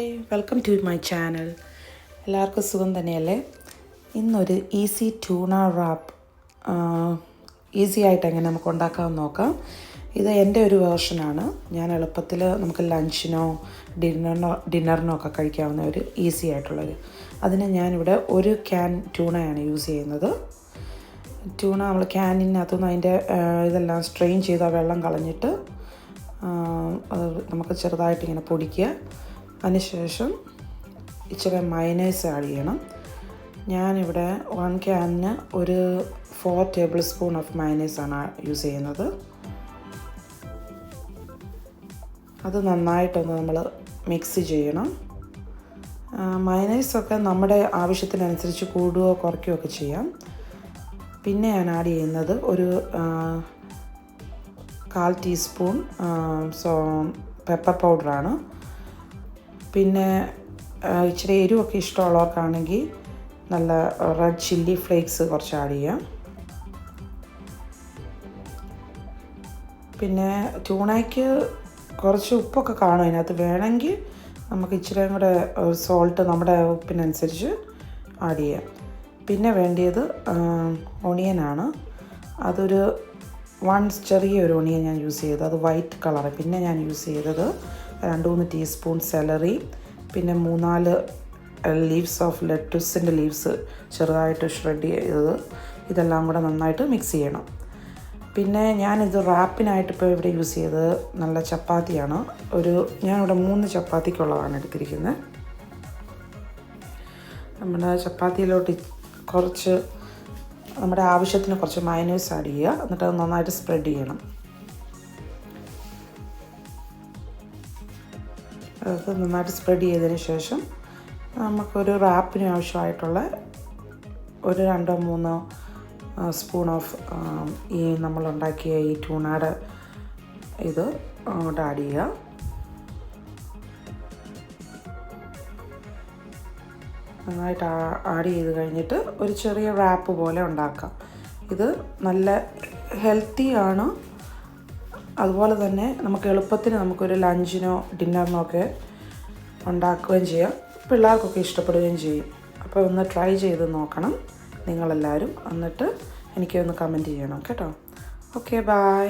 Hi, welcome to my channel. എല്ലാവർക്കും സുഖം തന്നെയല്ലേ? ഇന്നൊരു ഈസി ട്യൂണ റാപ്പ് ഈസി ആയിട്ട് എങ്ങനെ നമുക്ക് ഉണ്ടാക്കാമെന്ന് നോക്കാം. ഇത് എൻ്റെ ഒരു വേർഷനാണ്. ഞാൻ എളുപ്പത്തിൽ നമുക്ക് ലഞ്ചിനോ ഡിന്നറിനോ ഒക്കെ കഴിക്കാവുന്ന ഒരു ഈസി ആയിട്ടുള്ളൊരു. അതിന് ഞാനിവിടെ ഒരു ക്യാൻ ട്യൂണയാണ് യൂസ് ചെയ്യുന്നത്. ട്യൂണ നമ്മൾ ക്യാനിനകത്തുനിന്ന് അതിൻ്റെ ഇതെല്ലാം സ്ട്രെയിൻ ചെയ്ത വെള്ളം കളഞ്ഞിട്ട് അത് നമുക്ക് ചെറുതായിട്ട് ഇങ്ങനെ പൊടിക്കുക. അതിനുശേഷം ഇച്ചിരി മയനൈസ് ആഡ് ചെയ്യണം. ഞാനിവിടെ 1 ക്യാനിന് ഒരു 4 ടേബിൾ സ്പൂൺ ഓഫ് മയനൈസാണ് യൂസ് ചെയ്യുന്നത്. അത് നന്നായിട്ടൊന്ന് നമ്മൾ മിക്സ് ചെയ്യണം. മയനൈസൊക്കെ നമ്മുടെ ആവശ്യത്തിനനുസരിച്ച് കൂടുകയോ കുറയ്ക്കുകയോ ഒക്കെ ചെയ്യാം. പിന്നെ ഞാൻ ആഡ് ചെയ്യുന്നത് ഒരു 1/4 ടീസ്പൂൺ പെപ്പർ പൗഡറാണ്. പിന്നെ ഇച്ചിരി എരിവൊക്കെ ഇഷ്ടമുള്ളവർക്കാണെങ്കിൽ നല്ല റെഡ് ചില്ലി ഫ്ലേക്സ് കുറച്ച് ആഡ് ചെയ്യാം. പിന്നെ ട്യൂണയ്ക്ക് കുറച്ച് ഉപ്പൊക്കെ കാണും അതിനകത്ത്. വേണമെങ്കിൽ നമുക്ക് ഇച്ചിരിയും കൂടെ സോൾട്ട് നമ്മുടെ ഉപ്പിനനുസരിച്ച് ആഡ് ചെയ്യാം. പിന്നെ വേണ്ടിയത് ഒണിയനാണ്. അതൊരു ചെറിയൊരു ഒണിയൻ ഞാൻ യൂസ് ചെയ്തത്, അത് വൈറ്റ് കളർ. പിന്നെ ഞാൻ യൂസ് ചെയ്തത് 2-3 ടീസ്പൂൺ സെലറി, പിന്നെ 3-4 ലീവ്സ് ഓഫ് ലെറ്റസിൻ്റെ ലീവ്സ് ചെറുതായിട്ട് ഷ്രെഡ് ചെയ്തത്. ഇതെല്ലാം കൂടെ നന്നായിട്ട് മിക്സ് ചെയ്യണം. പിന്നെ ഞാനിത് റാപ്പിനായിട്ട് ഇപ്പോൾ ഇവിടെ യൂസ് ചെയ്തത് നല്ല ചപ്പാത്തിയാണ്. ഞാനിവിടെ 3 ചപ്പാത്തിക്കുള്ളതാണ് എടുത്തിരിക്കുന്നത്. നമ്മുടെ ചപ്പാത്തിയിലോട്ട് കുറച്ച് നമ്മുടെ ആവശ്യത്തിന് കുറച്ച് മയനൈസ് ആഡ് ചെയ്യുക. എന്നിട്ട് അത് നന്നായിട്ട് സ്പ്രെഡ് ചെയ്യണം. അത് നന്നായിട്ട് സ്പ്രെഡ് ചെയ്തതിന് ശേഷം നമുക്കൊരു റാപ്പിന് ആവശ്യമായിട്ടുള്ള ഒരു 2-3 സ്പൂൺ ഓഫ് ഈ നമ്മളുണ്ടാക്കിയ ഈ ട്യൂണയുടെ ഇത് അങ്ങോട്ട് ആഡ് ചെയ്യുക. നന്നായിട്ട് ആഡ് ചെയ്ത് കഴിഞ്ഞിട്ട് ഒരു ചെറിയ റാപ്പ് പോലെ ഉണ്ടാക്കാം. ഇത് നല്ല ഹെൽത്തി ആണ്. അതുപോലെ തന്നെ നമുക്ക് എളുപ്പത്തിന് നമുക്കൊരു ലഞ്ചിനോ ഡിന്നറിനോ ഒക്കെ ഉണ്ടാക്കുകയും ചെയ്യാം. പിള്ളേർക്കൊക്കെ ഇഷ്ടപ്പെടുകയും ചെയ്യും. അപ്പോൾ ഒന്ന് ട്രൈ ചെയ്ത് നോക്കണം നിങ്ങളെല്ലാവരും. എന്നിട്ട് എനിക്കൊന്ന് കമൻറ്റ് ചെയ്യണം കേട്ടോ. Okay, by.